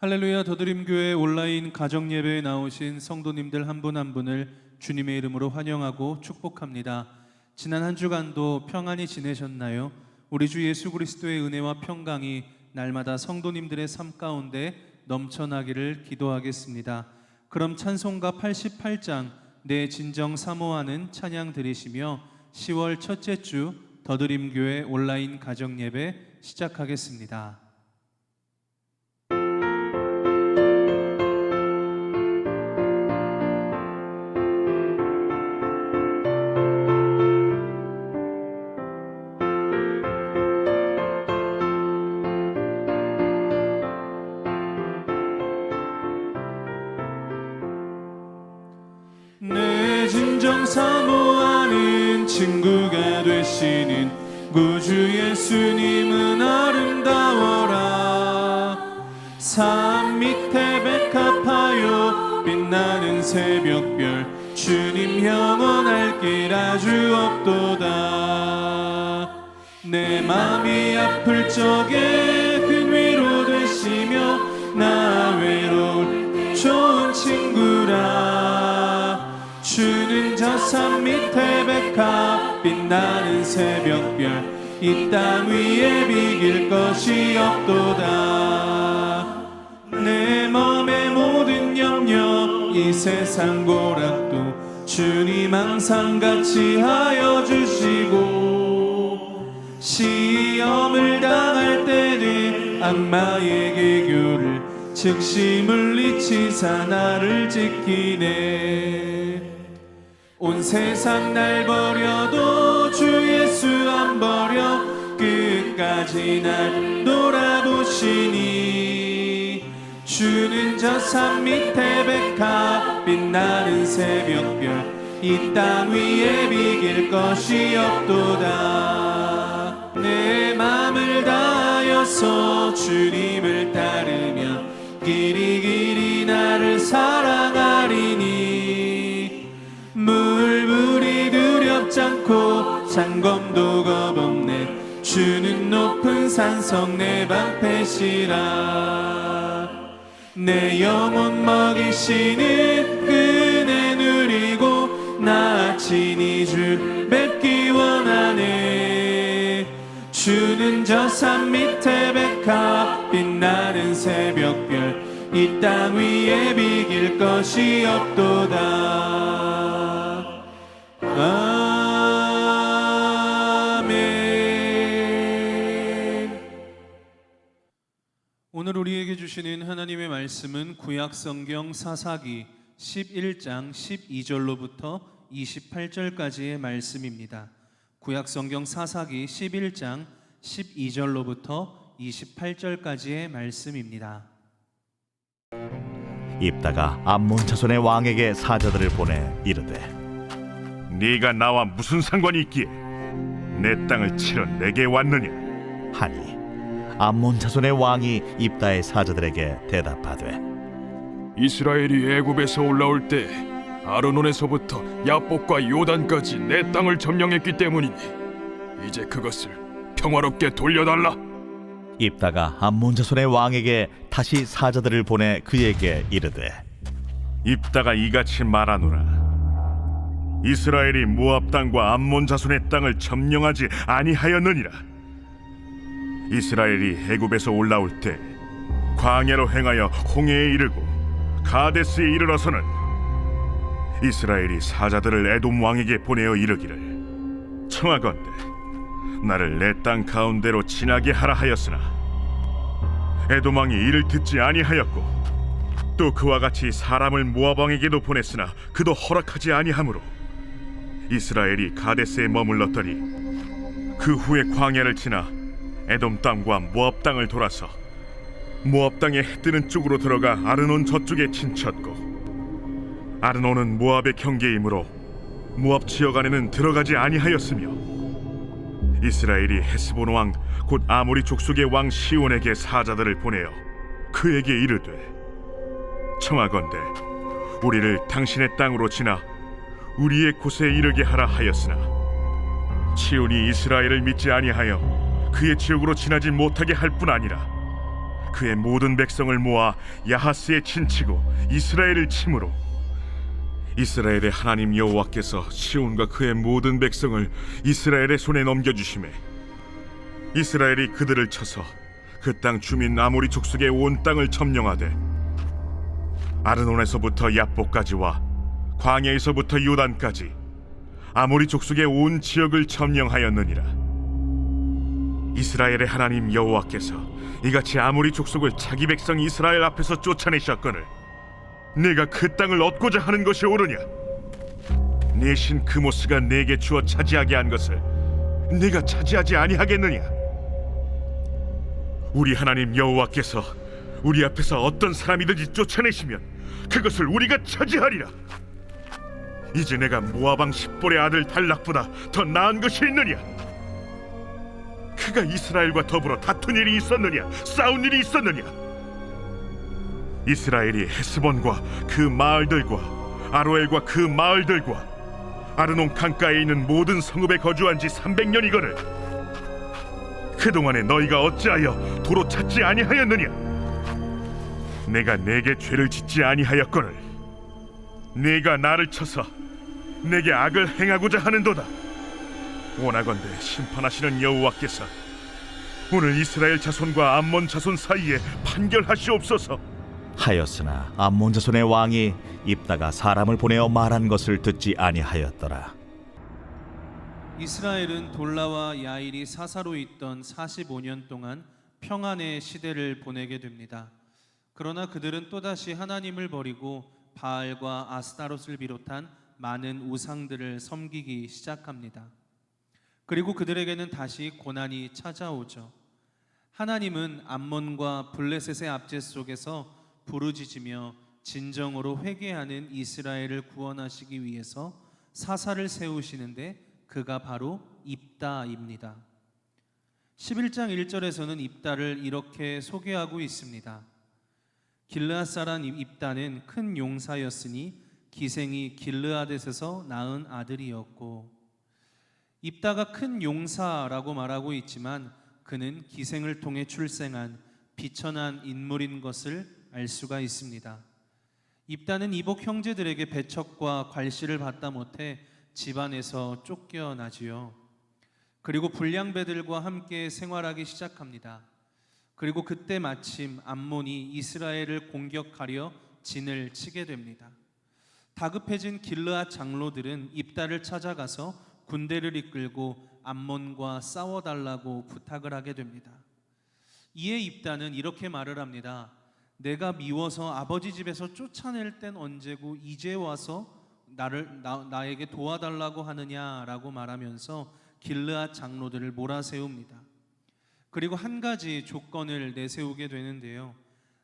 할렐루야. 더드림교회 온라인 가정예배에 나오신 성도님들 한 분 한 분을 주님의 이름으로 환영하고 축복합니다. 지난 한 주간도 평안히 지내셨나요? 우리 주 예수 그리스도의 은혜와 평강이 날마다 성도님들의 삶 가운데 넘쳐나기를 기도하겠습니다. 그럼 찬송가 88장 내 진정 사모하는 찬양 들으시며 10월 첫째 주 더드림교회 온라인 가정예배 시작하겠습니다. 내 진정 사모하는 친구가 되시는 구주 예수님은 아름다워라. 산 밑에 백합하여 빛나는 새벽별 주님 영원할 길 아주 없도다. 내 맘이 아플 적에 큰 위로 되시며 나 외로울 좋은 친구라. 주는 저 산 밑에 백합 빛나는 새벽별 이 땅 위에 비길 것이 없도다. 내 맘의 모든 염려 이 세상 고락도 주님 항상 같이 하여 주시고 시험을 당할 때는 악마의 개교를 즉시 물리치사 나를 지키네. 온 세상 날 버려도 주 예수 안 버려 끝까지 날 돌아보시니. 주는 저 산 밑에 백합 빛나는 새벽별 이 땅 위에 비길 것이 없도다. 내 맘을 다하여서 주님을 따르며 길이길이 나를 사랑하리니. 물불이 두렵지 않고 장검도 겁없네. 주는 높은 산성 내 방패시라. 내 영혼 먹이시는 은혜 누리고 나 친히 주 뵙기 원하네. 주는 저 산 밑에 백합 빛나는 새벽별 이 땅 위에 비길 것이 없도다. 아멘. 오늘 우리에게 주시는 하나님의 말씀은 구약성경 사사기 11장 12절로부터 28절까지의 말씀입니다. 구약성경 사사기 11장 12절로부터 28절까지의 말씀입니다. 입다가 암몬 자손의 왕에게 사자들을 보내 이르되 네가 나와 무슨 상관이 있기에 내 땅을 치러 내게 왔느냐 하니 암몬 자손의 왕이 입다의 사자들에게 대답하되 이스라엘이 애굽에서 올라올 때 아르논에서부터 야복과 요단까지 내 땅을 점령했기 때문이니 이제 그것을 평화롭게 돌려달라. 입다가 암몬 자손의 왕에게 다시 사자들을 보내 그에게 이르되 입다가 이같이 말하노라. 이스라엘이 모압 땅과 암몬 자손의 땅을 점령하지 아니하였느니라. 이스라엘이 애굽에서 올라올 때 광야로 행하여 홍해에 이르고 가데스에 이르러서는 이스라엘이 사자들을 에돔 왕에게 보내어 이르기를 청하건대 나를 내 땅 가운데로 지나게 하라 하였으나 에돔 왕이 이를 듣지 아니하였고 또 그와 같이 사람을 모압 왕에게도 보냈으나 그도 허락하지 아니하므로 이스라엘이 가데스에 머물렀더니 그 후에 광야를 지나 에돔 땅과 모압 땅을 돌아서 모압 땅의 해 뜨는 쪽으로 들어가 아르논 저쪽에 진쳤고 아르논은 모압의 경계이므로 모압 지역 안에는 들어가지 아니하였으며 이스라엘이 헤스본 왕 곧 아모리 족속의 왕 시온에게 사자들을 보내어 그에게 이르되 청하건대 우리를 당신의 땅으로 지나 우리의 곳에 이르게 하라 하였으나 시온이 이스라엘을 믿지 아니하여 그의 지역으로 지나지 못하게 할 뿐 아니라 그의 모든 백성을 모아 야하스에 친치고 이스라엘을 치므로 이스라엘의 하나님 여호와께서 시온과 그의 모든 백성을 이스라엘의 손에 넘겨주시매 이스라엘이 그들을 쳐서 그 땅 주민 아모리 족속의 온 땅을 점령하되 아르논에서부터 야복까지와 광야에서부터 요단까지 아모리 족속의 온 지역을 점령하였느니라. 이스라엘의 하나님 여호와께서 이같이 아모리 족속을 자기 백성 이스라엘 앞에서 쫓아내셨거늘 네가 그 땅을 얻고자 하는 것이 옳으냐? 네 신 그모스가 네게 주어 차지하게 한 것을 네가 차지하지 아니하겠느냐? 우리 하나님 여호와께서 우리 앞에서 어떤 사람이든지 쫓아내시면 그것을 우리가 차지하리라. 이제 내가 모압 왕 십볼의 아들 달락보다 더 나은 것이 있느냐? 그가 이스라엘과 더불어 다툰 일이 있었느냐? 싸운 일이 있었느냐? 이스라엘이 헤스본과 그 마을들과 아로엘과 그 마을들과 아르논 강가에 있는 모든 성읍에 거주한 지 300년이거늘 그동안에 너희가 어찌하여 도로 찾지 아니하였느냐? 내가 내게 죄를 짓지 아니하였거늘 네가 나를 쳐서 내게 악을 행하고자 하는도다. 원하건대 심판하시는 여호와께서 오늘 이스라엘 자손과 암몬 자손 사이에 판결하시옵소서. 하였으나 암몬 자손의 왕이 입다가 사람을 보내어 말한 것을 듣지 아니하였더라. 이스라엘은 돌라와 야일이 사사로 있던 45년 동안 평안의 시대를 보내게 됩니다. 그러나 그들은 또다시 하나님을 버리고 바알과 아스타롯을 비롯한 많은 우상들을 섬기기 시작합니다. 그리고 그들에게는 다시 고난이 찾아오죠. 하나님은 암몬과 블레셋의 압제 속에서 부르짖으며 진정으로 회개하는 이스라엘을 구원하시기 위해서 사사를 세우시는데 그가 바로 입다입니다. 11장 1절에서는 입다를 이렇게 소개하고 있습니다. 길르앗 사람 입다는 큰 용사였으니 기생이 길르앗에서 낳은 아들이었고, 입다가 큰 용사라고 말하고 있지만 그는 기생을 통해 출생한 비천한 인물인 것을 알 수가 있습니다. 입다는 이복 형제들에게 배척과 괄시를 받다 못해 집안에서 쫓겨나지요. 그리고 불량배들과 함께 생활하기 시작합니다. 그리고 그때 마침 암몬이 이스라엘을 공격하려 진을 치게 됩니다. 다급해진 길르앗 장로들은 입다를 찾아가서 군대를 이끌고 암몬과 싸워달라고 부탁을 하게 됩니다. 이에 입다는 이렇게 말을 합니다. 내가 미워서 아버지 집에서 쫓아낼 땐 언제고 이제 와서 나에게 도와달라고 하느냐라고 말하면서 길르앗 장로들을 몰아세웁니다. 그리고 한 가지 조건을 내세우게 되는데요.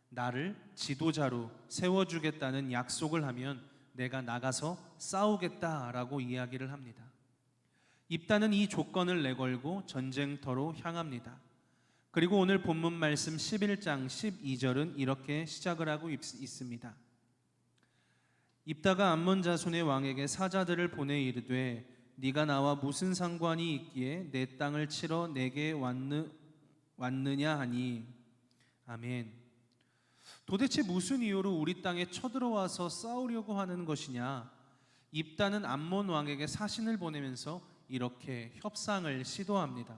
나를 지도자로 세워주겠다는 약속을 하면 내가 나가서 싸우겠다라고 이야기를 합니다. 입다는 이 조건을 내걸고 전쟁터로 향합니다. 그리고 오늘 본문 말씀 11장 12절은 이렇게 시작을 하고 있습니다. 입다가 암몬 자손의 왕에게 사자들을 보내 이르되 네가 나와 무슨 상관이 있기에 내 땅을 치러 내게 왔느냐 하니. 아멘. 도대체 무슨 이유로 우리 땅에 쳐들어와서 싸우려고 하는 것이냐? 입다는 암몬 왕에게 사신을 보내면서 이렇게 협상을 시도합니다.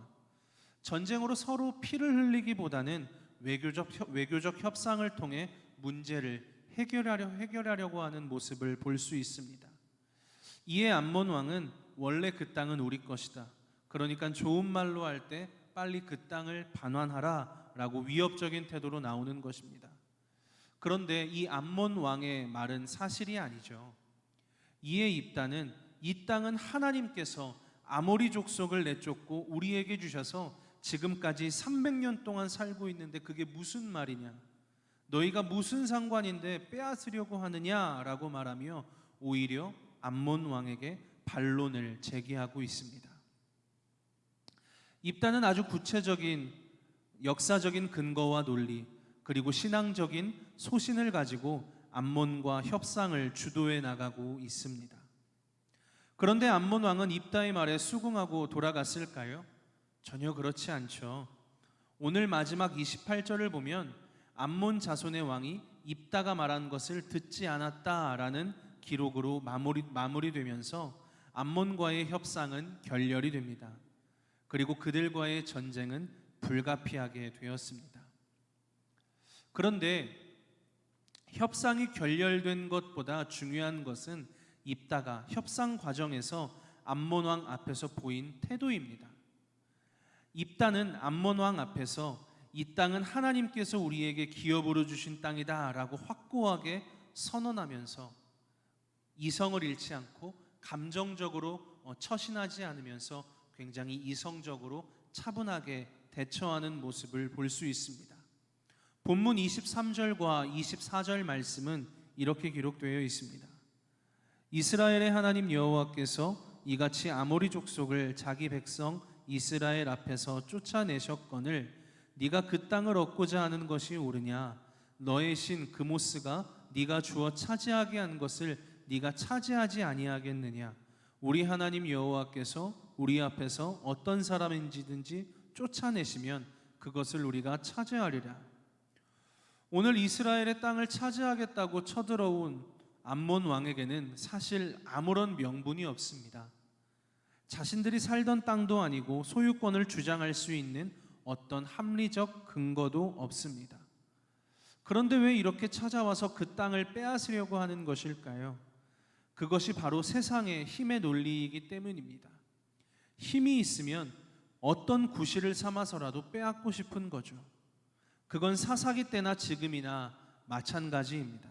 전쟁으로 서로 피를 흘리기보다는 외교적 협상을 통해 문제를 해결하려고 하는 모습을 볼 수 있습니다. 이에 암몬 왕은 원래 그 땅은 우리 것이다. 그러니까 좋은 말로 할 때 빨리 그 땅을 반환하라 라고 위협적인 태도로 나오는 것입니다. 그런데 이 암몬 왕의 말은 사실이 아니죠. 이에 입다는 이 땅은 하나님께서 아모리 족속을 내쫓고 우리에게 주셔서 지금까지 300년 동안 살고 있는데 그게 무슨 말이냐? 너희가 무슨 상관인데 빼앗으려고 하느냐라고 말하며 오히려 암몬 왕에게 반론을 제기하고 있습니다. 입다는 아주 구체적인 역사적인 근거와 논리 그리고 신앙적인 소신을 가지고 암몬과 협상을 주도해 나가고 있습니다. 그런데 암몬 왕은 입다의 말에 수긍하고 돌아갔을까요? 전혀 그렇지 않죠. 오늘 마지막 28절을 보면 암몬 자손의 왕이 입다가 말한 것을 듣지 않았다라는 기록으로 마무리되면서 암몬과의 협상은 결렬이 됩니다. 그리고 그들과의 전쟁은 불가피하게 되었습니다. 그런데 협상이 결렬된 것보다 중요한 것은 입다가 협상 과정에서 암몬 왕 앞에서 보인 태도입니다. 입다는 암몬 왕 앞에서 이 땅은 하나님께서 우리에게 기업으로 주신 땅이다 라고 확고하게 선언하면서 이성을 잃지 않고 감정적으로 처신하지 않으면서 굉장히 이성적으로 차분하게 대처하는 모습을 볼 수 있습니다. 본문 23절과 24절 말씀은 이렇게 기록되어 있습니다. 이스라엘의 하나님 여호와께서 이같이 아모리 족속을 자기 백성 이스라엘 앞에서 쫓아내셨거늘 네가 그 땅을 얻고자 하는 것이 옳으냐? 너의 신 그모스가 네가 주어 차지하게 한 것을 네가 차지하지 아니하겠느냐? 우리 하나님 여호와께서 우리 앞에서 어떤 사람인지든지 쫓아내시면 그것을 우리가 차지하리라. 오늘 이스라엘의 땅을 차지하겠다고 쳐들어온 암몬 왕에게는 사실 아무런 명분이 없습니다. 자신들이 살던 땅도 아니고 소유권을 주장할 수 있는 어떤 합리적 근거도 없습니다. 그런데 왜 이렇게 찾아와서 그 땅을 빼앗으려고 하는 것일까요? 그것이 바로 세상의 힘의 논리이기 때문입니다. 힘이 있으면 어떤 구실을 삼아서라도 빼앗고 싶은 거죠. 그건 사사기 때나 지금이나 마찬가지입니다.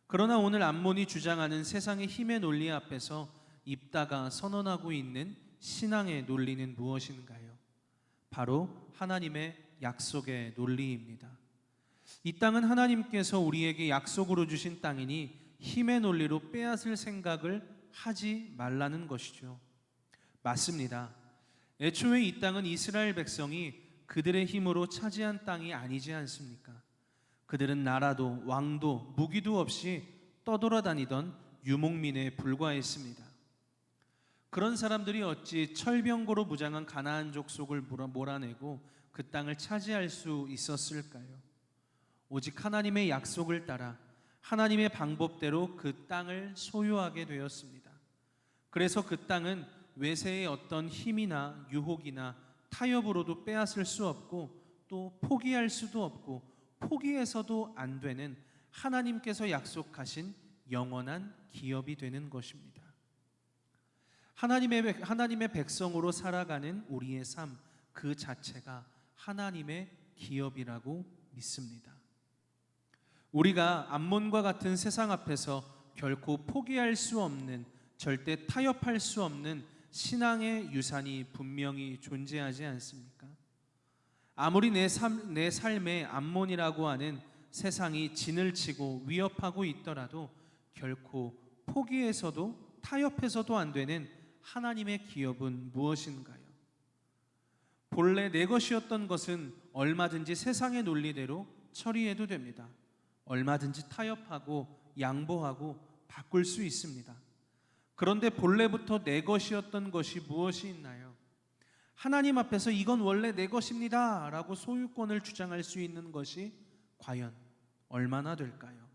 그러나 오늘 암몬이 주장하는 세상의 힘의 논리 앞에서 입다가 선언하고 있는 신앙의 논리는 무엇인가요? 바로 하나님의 약속의 논리입니다. 이 땅은 하나님께서 우리에게 약속으로 주신 땅이니 힘의 논리로 빼앗을 생각을 하지 말라는 것이죠. 맞습니다. 애초에 이 땅은 이스라엘 백성이 그들의 힘으로 차지한 땅이 아니지 않습니까? 그들은 나라도 왕도 무기도 없이 떠돌아다니던 유목민에 불과했습니다. 그런 사람들이 어찌 철병거로 무장한 가나안 족속을 몰아내고 그 땅을 차지할 수 있었을까요? 오직 하나님의 약속을 따라 하나님의 방법대로 그 땅을 소유하게 되었습니다. 그래서 그 땅은 외세의 어떤 힘이나 유혹이나 타협으로도 빼앗을 수 없고 또 포기할 수도 없고 포기해서도 안 되는 하나님께서 약속하신 영원한 기업이 되는 것입니다. 하나님의 백성으로 살아가는 우리의 삶 그 자체가 하나님의 기업이라고 믿습니다. 우리가 암몬과 같은 세상 앞에서 결코 포기할 수 없는, 절대 타협할 수 없는 신앙의 유산이 분명히 존재하지 않습니까? 아무리 내 삶에 암몬이라고 하는 세상이 진을 치고 위협하고 있더라도 결코 포기해서도 타협해서도 안 되는 하나님의 기업은 무엇인가요? 본래 내 것이었던 것은 얼마든지 세상의 논리대로 처리해도 됩니다. 얼마든지 타협하고 양보하고 바꿀 수 있습니다. 그런데 본래부터 내 것이었던 것이 무엇이 있나요? 하나님 앞에서 이건 원래 내 것입니다 라고 소유권을 주장할 수 있는 것이 과연 얼마나 될까요?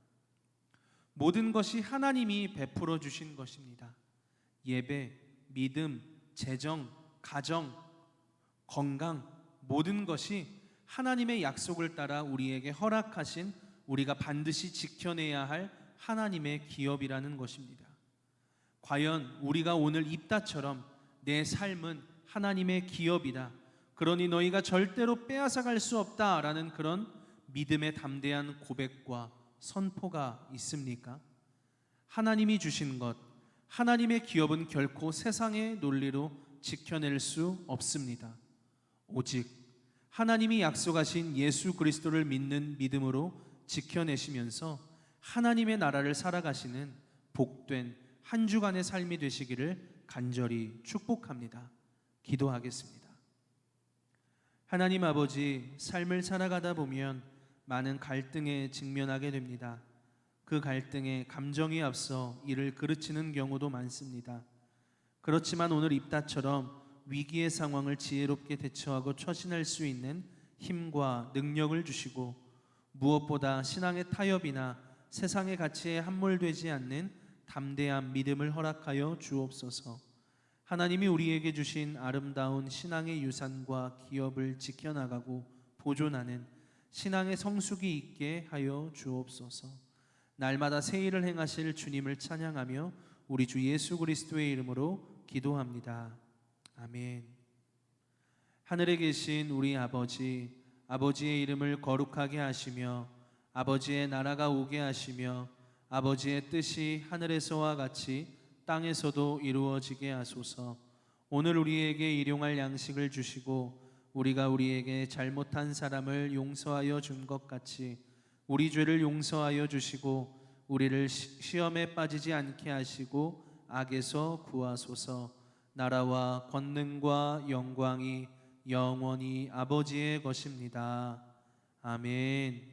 모든 것이 하나님이 베풀어 주신 것입니다. 예배, 믿음, 재정, 가정, 건강, 모든 것이 하나님의 약속을 따라 우리에게 허락하신, 우리가 반드시 지켜내야 할 하나님의 기업이라는 것입니다. 과연 우리가 오늘 입다처럼 내 삶은 하나님의 기업이다, 그러니 너희가 절대로 빼앗아갈 수 없다라는 그런 믿음의 담대한 고백과 선포가 있습니까? 하나님이 주신 것, 하나님의 기업은 결코 세상의 논리로 지켜낼 수 없습니다. 오직 하나님이 약속하신 예수 그리스도를 믿는 믿음으로 지켜내시면서 하나님의 나라를 살아가시는 복된 한 주간의 삶이 되시기를 간절히 축복합니다. 기도하겠습니다. 하나님 아버지, 삶을 살아가다 보면 많은 갈등에 직면하게 됩니다. 그 갈등에 감정이 앞서 이를 그르치는 경우도 많습니다. 그렇지만 오늘 입다처럼 위기의 상황을 지혜롭게 대처하고 처신할 수 있는 힘과 능력을 주시고 무엇보다 신앙의 타협이나 세상의 가치에 함몰되지 않는 담대한 믿음을 허락하여 주옵소서. 하나님이 우리에게 주신 아름다운 신앙의 유산과 기업을 지켜나가고 보존하는 신앙의 성숙이 있게 하여 주옵소서. 날마다 새 일을 행하실 주님을 찬양하며 우리 주 예수 그리스도의 이름으로 기도합니다. 아멘. 하늘에 계신 우리 아버지, 아버지의 이름을 거룩하게 하시며 아버지의 나라가 오게 하시며 아버지의 뜻이 하늘에서와 같이 땅에서도 이루어지게 하소서. 오늘 우리에게 일용할 양식을 주시고 우리가 우리에게 잘못한 사람을 용서하여 준 것 같이 우리 죄를 용서하여 주시고 우리를 시험에 빠지지 않게 하시고 악에서 구하소서. 나라와 권능과 영광이 영원히 아버지의 것입니다. 아멘.